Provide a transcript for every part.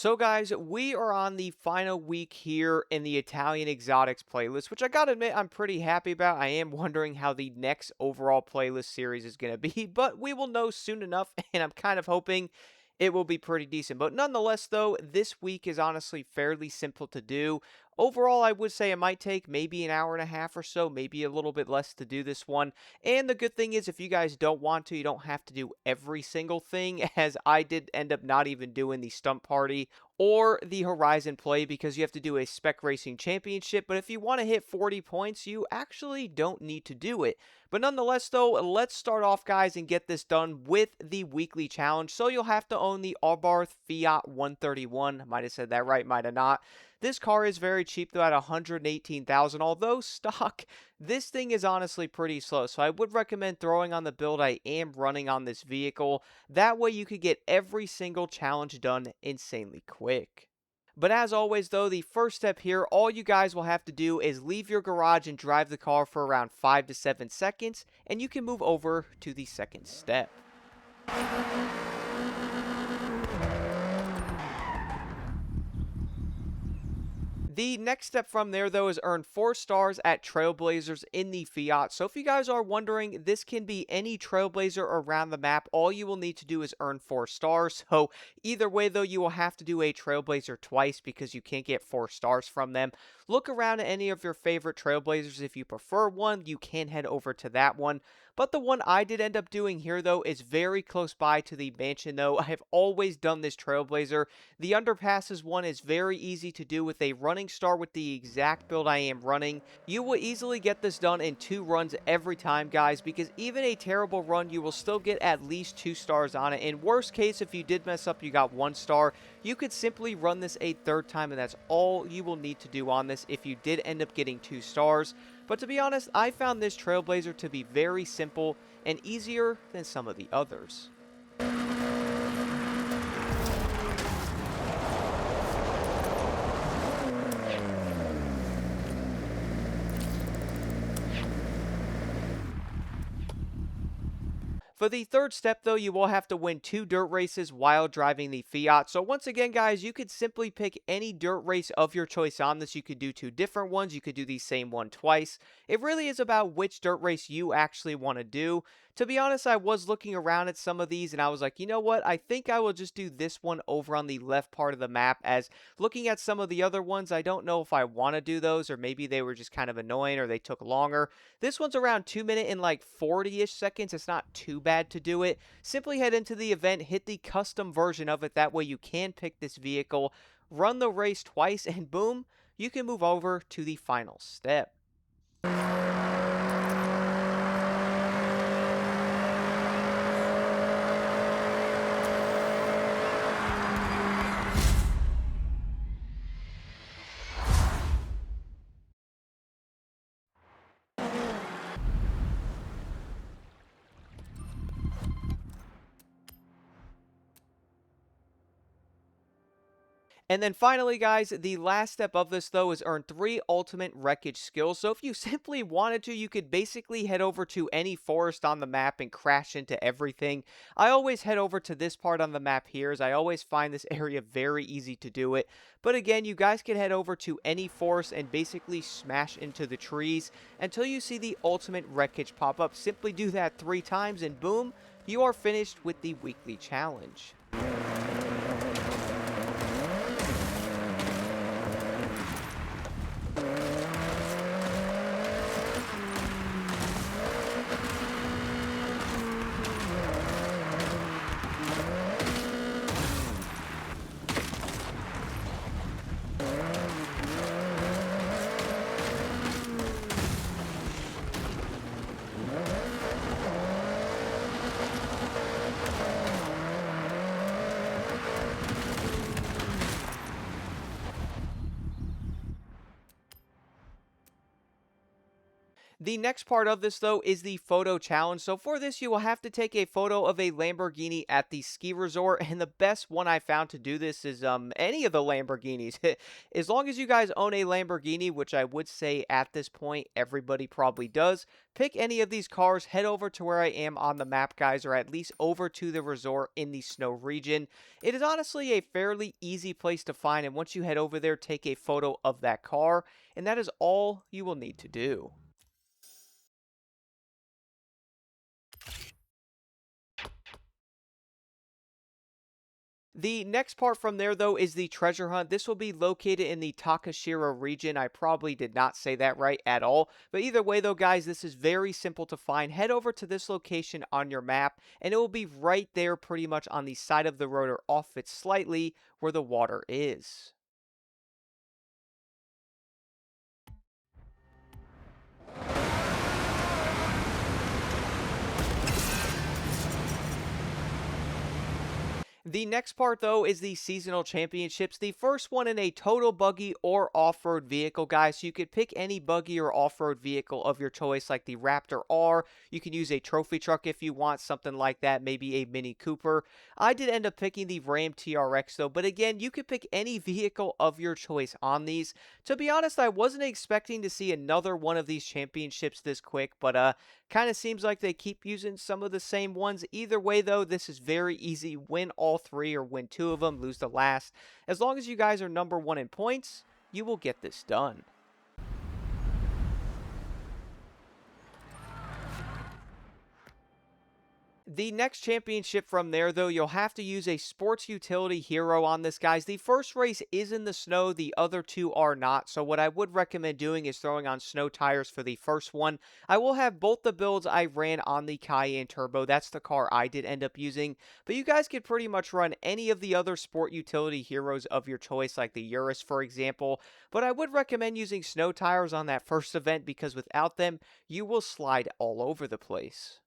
So guys, we are on the final week here in the Italian Exotics playlist, which I gotta admit I'm pretty happy about. I am wondering how the next overall playlist series is gonna be, but we will know soon enough, and I'm kind of hoping it will be pretty decent. But nonetheless, though, this week is honestly fairly simple to do. Overall, I would say it might take maybe an hour and a half or so, maybe a little bit less to do this one. And the good thing is, if you guys don't want to, you don't have to do every single thing, as I did end up not even doing the stunt party or the Horizon play because you have to do a spec racing championship. But if you want to hit 40 points, you actually don't need to do it. But nonetheless, though, let's start off, guys, and get this done with the weekly challenge. So you'll have to own the Abarth Fiat 131. Might have said that right, might have not. This car is very cheap, though, at 118,000. Although stock, this thing is honestly pretty slow. So I would recommend throwing on the build I am running on this vehicle. That way you could get every single challenge done insanely quick. But as always, though, the first step here, all you guys will have to do is leave your garage and drive the car for around 5 to 7 seconds, and you can move over to the second step. The next step from there, though, is earn 4 stars at Trailblazers in the Fiat. So if you guys are wondering, this can be any Trailblazer around the map. All you will need to do is earn 4 stars. So either way, though, you will have to do a Trailblazer twice because you can't get 4 stars from them. Look around at any of your favorite Trailblazers. If you prefer one, you can head over to that one. But the one I did end up doing here, though, is very close by to the mansion, though. I have always done this Trailblazer. The underpasses one is very easy to do with a running star with the exact build I am running. You will easily get this done in 2 runs every time, guys, because even a terrible run, you will still get at least 2 stars on it. In worst case, if you did mess up, you got 1 star. You could simply run this a 3rd time, and that's all you will need to do on this if you did end up getting 2 stars. But to be honest, I found this Trailblazer to be very simple and easier than some of the others. For the 3rd step, though, you will have to win 2 dirt races while driving the Fiat. So once again, guys, you could simply pick any dirt race of your choice on this. You could do 2 different ones. You could do the same one twice. It really is about which dirt race you actually want to do. To be honest, I was looking around at some of these and I was like, you know what? I think I will just do this one over on the left part of the map, as looking at some of the other ones, I don't know if I want to do those, or maybe they were just kind of annoying or they took longer. This one's around 2 minutes and like 40-ish seconds. It's not too bad to do it. Simply head into the event, hit the custom version of it. That way you can pick this vehicle, run the race twice, and boom, you can move over to the final step. And then finally, guys, the last step of this, though, is earn 3 ultimate wreckage skills. So if you simply wanted to, you could basically head over to any forest on the map and crash into everything. I always head over to this part on the map here, as I always find this area very easy to do it. But again, you guys can head over to any forest and basically smash into the trees until you see the ultimate wreckage pop up. Simply do that 3 times and boom, you are finished with the weekly challenge. The next part of this, though, is the photo challenge. So for this, you will have to take a photo of a Lamborghini at the ski resort, and the best one I found to do this is any of the Lamborghinis. As long as you guys own a Lamborghini, which I would say at this point everybody probably does, pick any of these cars, head over to where I am on the map, guys, or at least over to the resort in the snow region. It is honestly a fairly easy place to find, and once you head over there, take a photo of that car, and that is all you will need to do. The next part from there, though, is the treasure hunt. This will be located in the Takashiro region. I probably did not say that right at all. But either way, though, guys, this is very simple to find. Head over to this location on your map, and it will be right there pretty much on the side of the road or off it slightly where the water is. The next part, though, is the seasonal championships. The first one in a total buggy or off-road vehicle, guys. So you could pick any buggy or off-road vehicle of your choice, like the Raptor R. You can use a trophy truck if you want, something like that, maybe a Mini Cooper. I did end up picking the Ram TRX, though. But again, you could pick any vehicle of your choice on these. To be honest, I wasn't expecting to see another one of these championships this quick, but kind of seems like they keep using some of the same ones. Either way, though, this is very easy. Win all three or win two of them, lose the last. As long as you guys are number one in points, you will get this done. The next championship from there, though, you'll have to use a sports utility hero on this, guys. The first race is in the snow. The other two are not. So what I would recommend doing is throwing on snow tires for the first one. I will have both the builds I ran on the Cayenne Turbo. That's the car I did end up using. But you guys could pretty much run any of the other sport utility heroes of your choice, like the Urus, for example. But I would recommend using snow tires on that first event because without them, you will slide all over the place.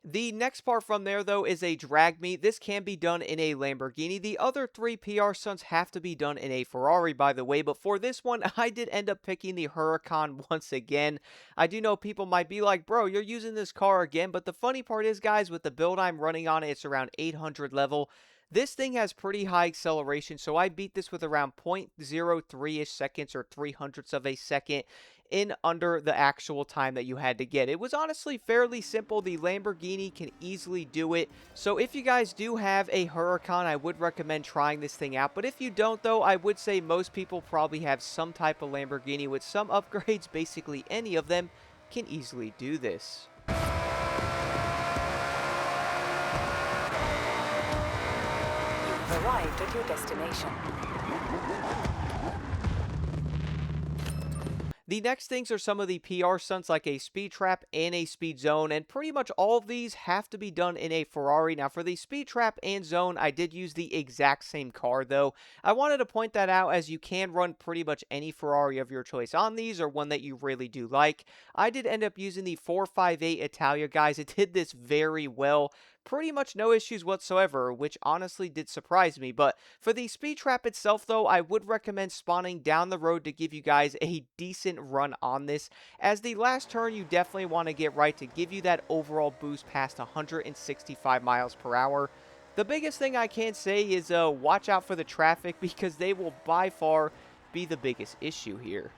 The next part from there, though, is a drag meet. This can be done in a Lamborghini. The other three PR stunts have to be done in a Ferrari, by the way. But for this one, I did end up picking the Huracan once again. I do know people might be like, bro, you're using this car again. But the funny part is, guys, with the build I'm running on it, it's around 800 level. This thing has pretty high acceleration, so I beat this with around 0.03-ish seconds or 300ths of a second in under the actual time that you had to get. It was honestly fairly simple. The Lamborghini can easily do it. So if you guys do have a Huracan, I would recommend trying this thing out. But if you don't, though, I would say most people probably have some type of Lamborghini with some upgrades. Basically, any of them can easily do this. Arrived at your destination. The next things are some of the PR stunts like a speed trap and a speed zone, and pretty much all of these have to be done in a Ferrari. Now for the speed trap and zone, I did use the exact same car though. I wanted to point that out as you can run pretty much any Ferrari of your choice on these or one that you really do like. I did end up using the 458 Italia, guys. It did this very well. Pretty much no issues whatsoever, which honestly did surprise me. But for the speed trap itself, though, I would recommend spawning down the road to give you guys a decent run on this. As the last turn, you definitely want to get right to give you that overall boost past 165 miles per hour. The biggest thing I can say is watch out for the traffic because they will by far be the biggest issue here.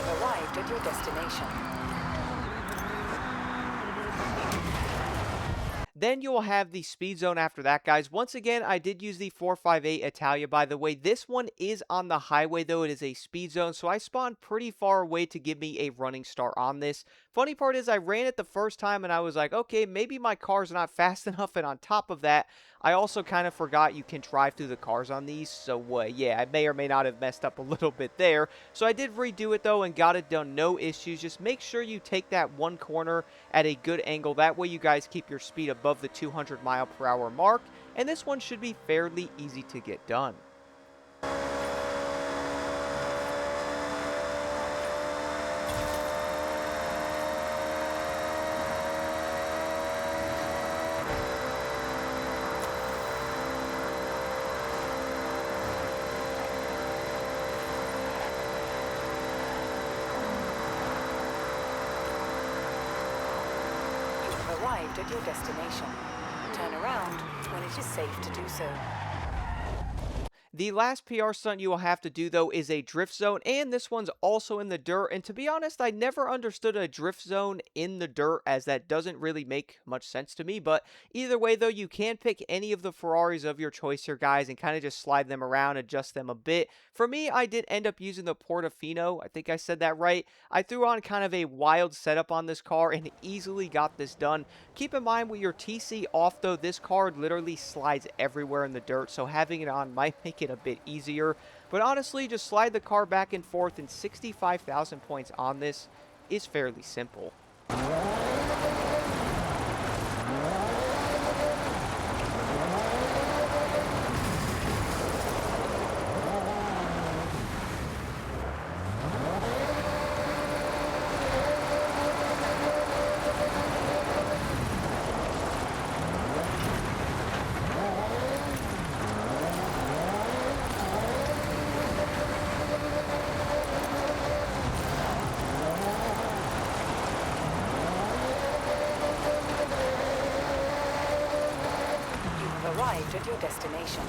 Arrived at your destination. Then you will have the speed zone after that, guys. Once again, I did use the 458 Italia, by the way. This one is on the highway, though. It is a speed zone, so I spawned pretty far away to give me a running start on this. Funny part is I ran it the first time and I was like, okay, maybe my car's not fast enough. And on top of that, I also kind of forgot you can drive through the cars on these. So yeah, I may or may not have messed up a little bit there. So I did redo it though and got it done, no issues. Just make sure you take that one corner at a good angle. That way you guys keep your speed above the 200 mph mark. And this one should be fairly easy to get done. Arrived at your destination. Turn around when it is safe to do so. The last PR stunt you will have to do though is a drift zone, and this one's also in the dirt. And to be honest, I never understood a drift zone in the dirt, as that doesn't really make much sense to me. But either way though, you can pick any of the Ferraris of your choice here, guys, and kind of just slide them around, adjust them a bit. For me, I did end up using the Portofino. I think I said that right. I threw on kind of a wild setup on this car and easily got this done. Keep in mind with your TC off though, this car literally slides everywhere in the dirt, so having it on might make it a bit easier. But honestly, just slide the car back and forth, and 65,000 points on this is fairly simple. Arrived at your destination.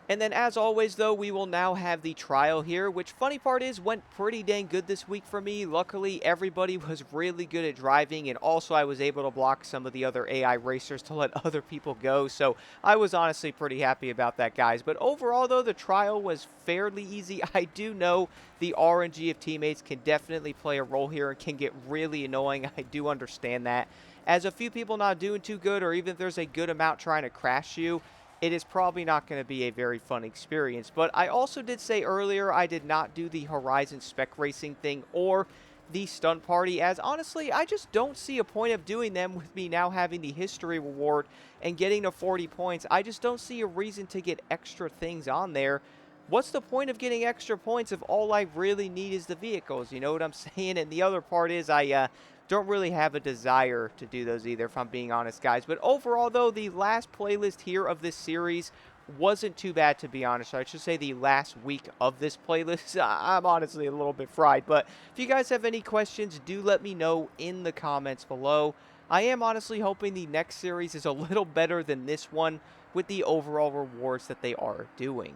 And then as always though, we will now have the trial here, which funny part is went pretty dang good this week for me. Luckily, everybody was really good at driving, and also I was able to block some of the other AI racers to let other people go. So I was honestly pretty happy about that, guys. But overall though, the trial was fairly easy. I do know the RNG of teammates can definitely play a role here and can get really annoying. I do understand that. As a few people not doing too good, or even if there's a good amount trying to crash you, it is probably not going to be a very fun experience. But I also did say earlier I did not do the Horizon spec racing thing or the stunt party, as honestly I just don't see a point of doing them with me now having the history reward and getting to 40 points. I just don't see a reason to get extra things on there. What's the point of getting extra points if all I really need is the vehicles? You know what I'm saying? And the other part is I don't really have a desire to do those either, if I'm being honest, guys. But overall, though, the last playlist here of this series wasn't too bad, to be honest. I should say the last week of this playlist. I'm honestly a little bit fried. But if you guys have any questions, do let me know in the comments below. I am honestly hoping the next series is a little better than this one with the overall rewards that they are doing.